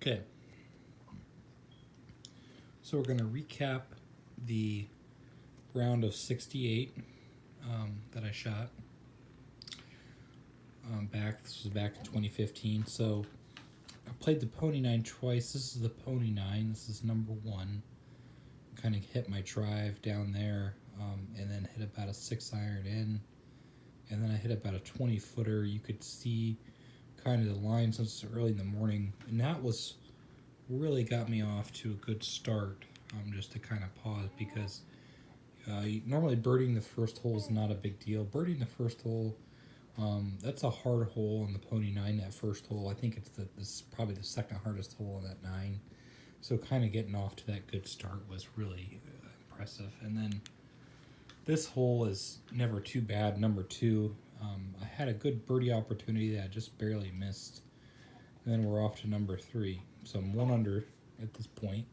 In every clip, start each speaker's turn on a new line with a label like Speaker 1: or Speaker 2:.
Speaker 1: Okay, so we're going to recap the round of 68 that I shot This was back in 2015. So I played the Pony 9 twice. This is the Pony 9. This is number 1. Kind of hit my drive down there, and then hit about a 6-iron in. And then I hit about a 20-footer. You could see kind of the line since it's early in the morning. And that was really got me off to a good start, just to kind of pause, because normally birding the first hole is not a big deal. Birding the first hole, that's a hard hole on the Pony 9, that first hole. I think this is probably the second hardest hole on that 9. So kind of getting off to that good start was really impressive. And then this hole is never too bad, number 2. I had a good birdie opportunity that I just barely missed. And then we're off to number 3. So I'm 1 under at this point.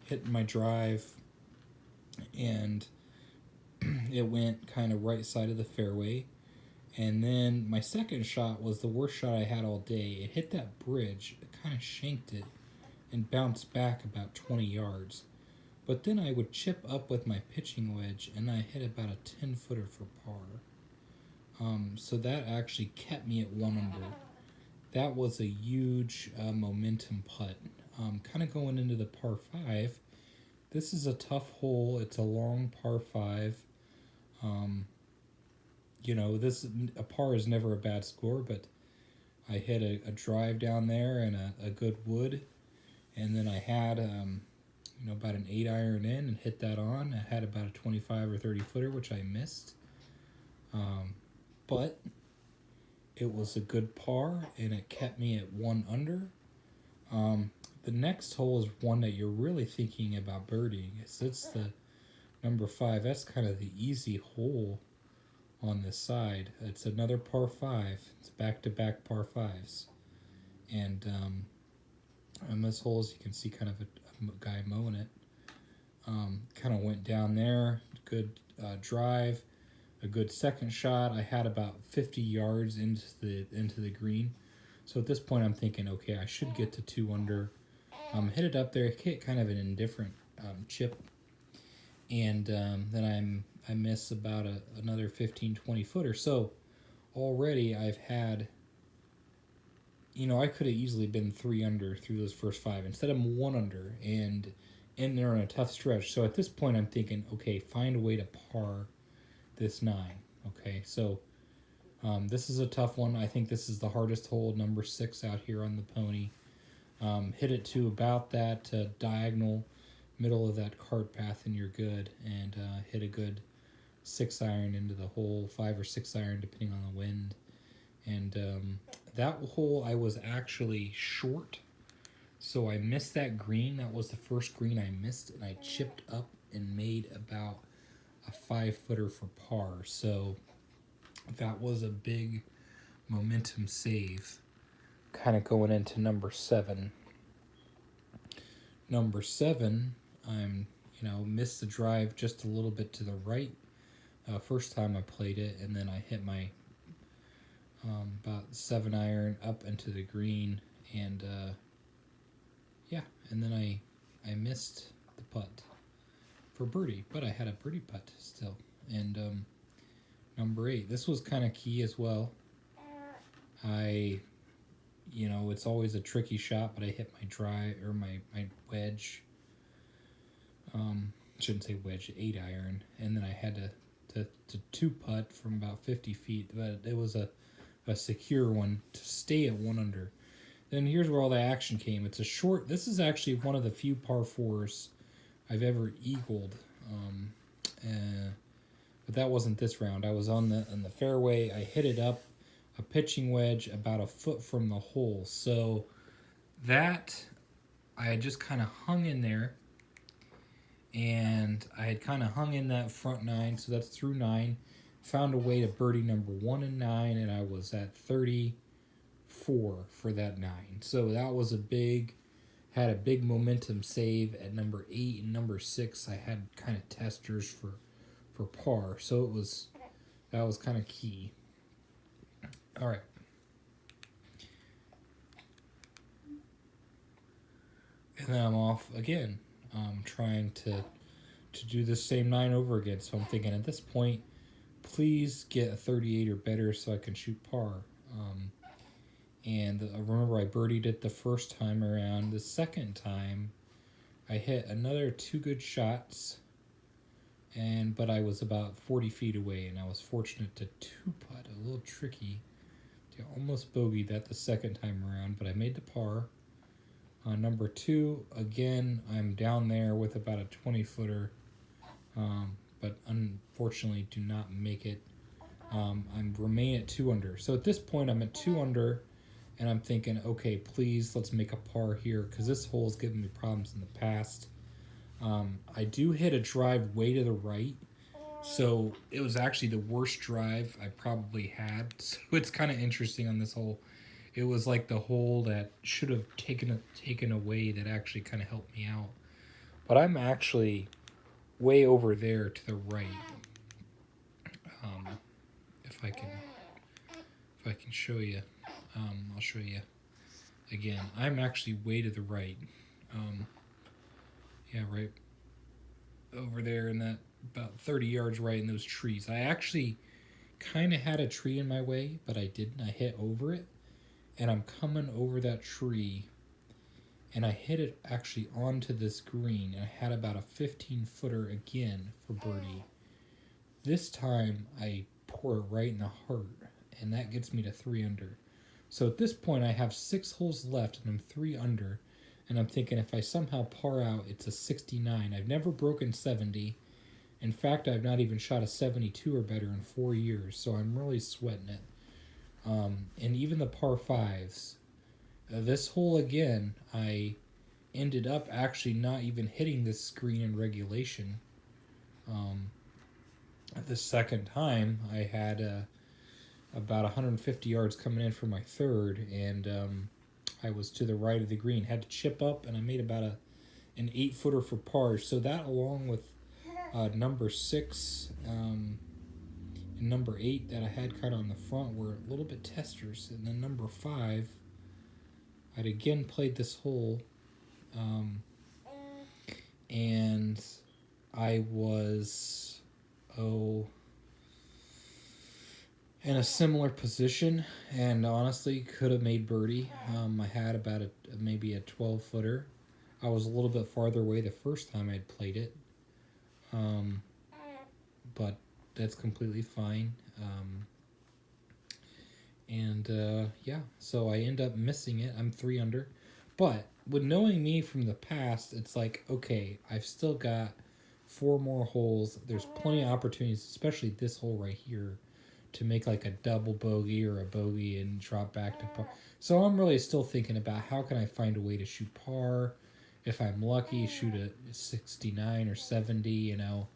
Speaker 1: Hitting my drive, and it went kind of right side of the fairway. And then my second shot was the worst shot I had all day. It hit that bridge, it kind of shanked it, and bounced back about 20 yards. But then I would chip up with my pitching wedge, and I hit about a 10-footer for par. So that actually kept me at 1 under. That was a huge momentum putt. Kind of going into the par 5. This is a tough hole. It's a long par 5. A par is never a bad score, but I hit a drive down there and a good wood. And then I had about an 8-iron in and hit that on. I had about a 25 or 30-footer, which I missed. But it was a good par, and it kept me at 1 under. The next hole is one that you're really thinking about birdieing. It's the number 5. That's kind of the easy hole on this side. It's another par 5. It's back-to-back par 5s. And on this hole, as you can see, kind of a guy mowing it. Kind of went down there. Good drive. A good second shot. I had about 50 yards into the green. So at this point, I'm thinking, okay, I should get to 2 under. Hit it up there. Hit kind of an indifferent chip. And then I miss about another 15, 20-footer. So already I've had, I could have easily been 3 under through those first 5. Instead, I'm 1 under and in there on a tough stretch. So at this point, I'm thinking, okay, find a way to par this 9. Okay, so this is a tough one. I think this is the hardest hole, number 6 out here on the Pony. Hit it to about that diagonal middle of that cart path, and you're good. And hit a good 6-iron into the hole, 5 or 6-iron depending on the wind. And that hole I was actually short, so I missed that green. That was the first green I missed, and I chipped up and made about a 5-footer for par. So that was a big momentum save, kind of going into number 7. Number 7, I'm missed the drive just a little bit to the right first time I played it, and then I hit my about 7-iron up into the green, and and then I missed the putt for birdie, but I had a birdie putt still. And number 8, this was kind of key as well. It's always a tricky shot, but I hit my drive or my wedge. Shouldn't say wedge, 8-iron, and then I had to 2-putt from about 50 feet, but it was a secure one to stay at 1 under. Then here's where all the action came. It's a short. This is actually one of the few par 4s I've ever eagled, but that wasn't this round. I was on the fairway. I hit it up a pitching wedge about a foot from the hole. So that I had just kind of hung in there, and I had kind of hung in that front 9. So that's through 9. Found a way to birdie number 1 and 9, and I was at 34 for that 9. So that was had a big momentum save at number 8 and number 6. I had kind of testers for par, so that was kind of key. All right. and then I'm off again, trying to do the same 9 over again. So I'm thinking at this point, please get a 38 or better so I can shoot par. And I remember I birdied it the first time around. The second time, I hit another 2 good shots, but I was about 40 feet away, and I was fortunate to 2-putt, a little tricky. I almost bogeyed that the second time around, but I made the par. Number 2, again, I'm down there with about a 20-footer, but unfortunately do not make it. I remain at 2 under. So at this point, I'm at 2 under, and I'm thinking, okay, please, let's make a par here, because this hole has given me problems in the past. I do hit a drive way to the right, so it was actually the worst drive I probably had. So it's kind of interesting on this hole. It was like the hole that should have taken away that actually kind of helped me out. But I'm actually way over there to the right. If I can show you, I'll show you again. I'm actually way to the right. Yeah, right over there in that about 30 yards right in those trees. I actually kind of had a tree in my way, but I didn't. I hit over it, and I'm coming over that tree, and I hit it actually onto this green, and I had about a 15-footer again for birdie. This time, I pour it right in the heart, and that gets me to 3 under. So at this point, I have 6 holes left, and I'm 3 under, and I'm thinking if I somehow par out, it's a 69. I've never broken 70. In fact, I've not even shot a 72 or better in 4 years, so I'm really sweating it. And even the par 5s. This hole again, I ended up actually not even hitting this green in regulation. The second time, I had about 150 yards coming in for my third, and I was to the right of the green. Had to chip up, and I made about an 8-footer for par. So that, along with number 6 and number 8 that I had kind of on the front, were a little bit testers. And then number 5, I'd again played this hole, and I was in a similar position, and honestly could have made birdie. I had about maybe a 12-footer. I was a little bit farther away the first time I'd played it, but that's completely fine. Yeah, so I end up missing it. I'm 3 under, but with knowing me from the past, it's like, okay, I've still got 4 more holes. There's plenty of opportunities, especially this hole right here, to make like a double bogey or a bogey and drop back to par. So I'm really still thinking about how can I find a way to shoot par. If I'm lucky, shoot a 69 or 70, you know.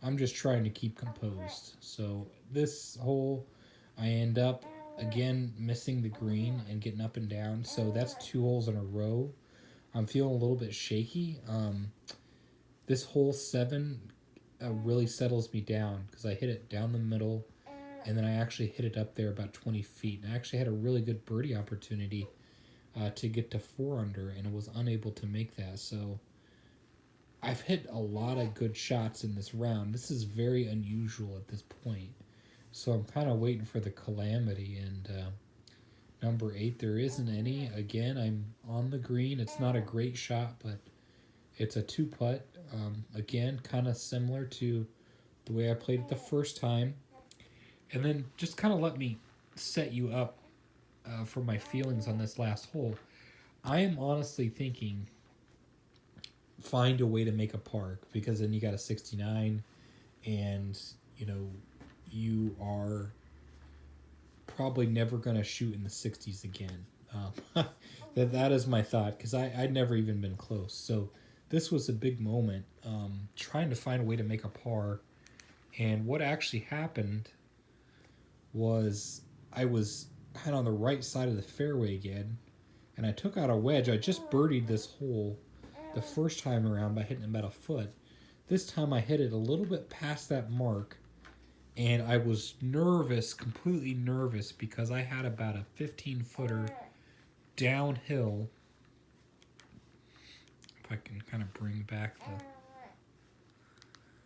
Speaker 1: I'm just trying to keep composed. So this hole, I end up, again, missing the green and getting up and down. So that's 2 holes in a row. I'm feeling a little bit shaky. This hole 7 really settles me down because I hit it down the middle, and then I actually hit it up there about 20 feet. And I actually had a really good birdie opportunity to get to 4 under, and I was unable to make that. So I've hit a lot of good shots in this round. This is very unusual at this point. So I'm kind of waiting for the calamity. And number 8, there isn't any. Again, I'm on the green. It's not a great shot, but it's a 2-putt. Again, kind of similar to the way I played it the first time. And then just kind of let me set you up for my feelings on this last hole. I am honestly thinking find a way to make a par, because then you got a 69, and you know you are probably never going to shoot in the 60s again. That is my thought, because I'd never even been close. So this was a big moment, trying to find a way to make a par. And what actually happened was I was kind of on the right side of the fairway again, and I took out a wedge. I just birdied this hole the first time around by hitting about a foot. This time I hit it a little bit past that mark, and I was nervous, completely nervous, because I had about a 15-footer downhill If I can kind of bring back the...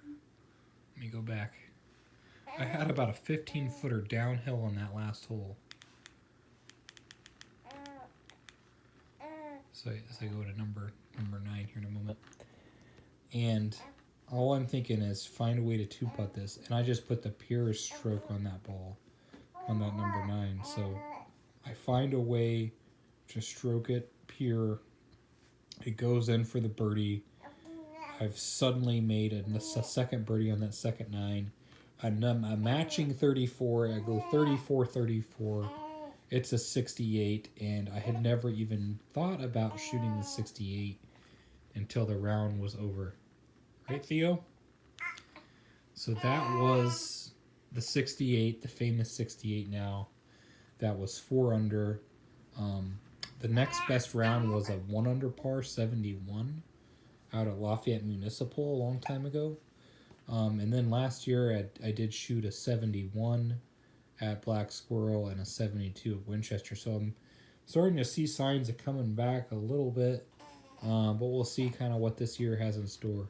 Speaker 1: Let me go back. I had about a 15-footer downhill on that last hole. So as I go to number 9 here in a moment. And all I'm thinking is find a way to two-putt this. And I just put the purest stroke on that ball, on that number 9. So I find a way to stroke it pure. It goes in for the birdie. I've suddenly made a second birdie on that second 9. A matching 34. I go 34-34. It's a 68, and I had never even thought about shooting the 68 until the round was over. Right, Theo? So that was the 68, the famous 68 now. That was 4 under. The next best round was a 1 under par 71 out at Lafayette Municipal a long time ago. And then last year I did shoot a 71 at Black Squirrel and a 72 at Winchester. So I'm starting to see signs of coming back a little bit. But we'll see kind of what this year has in store.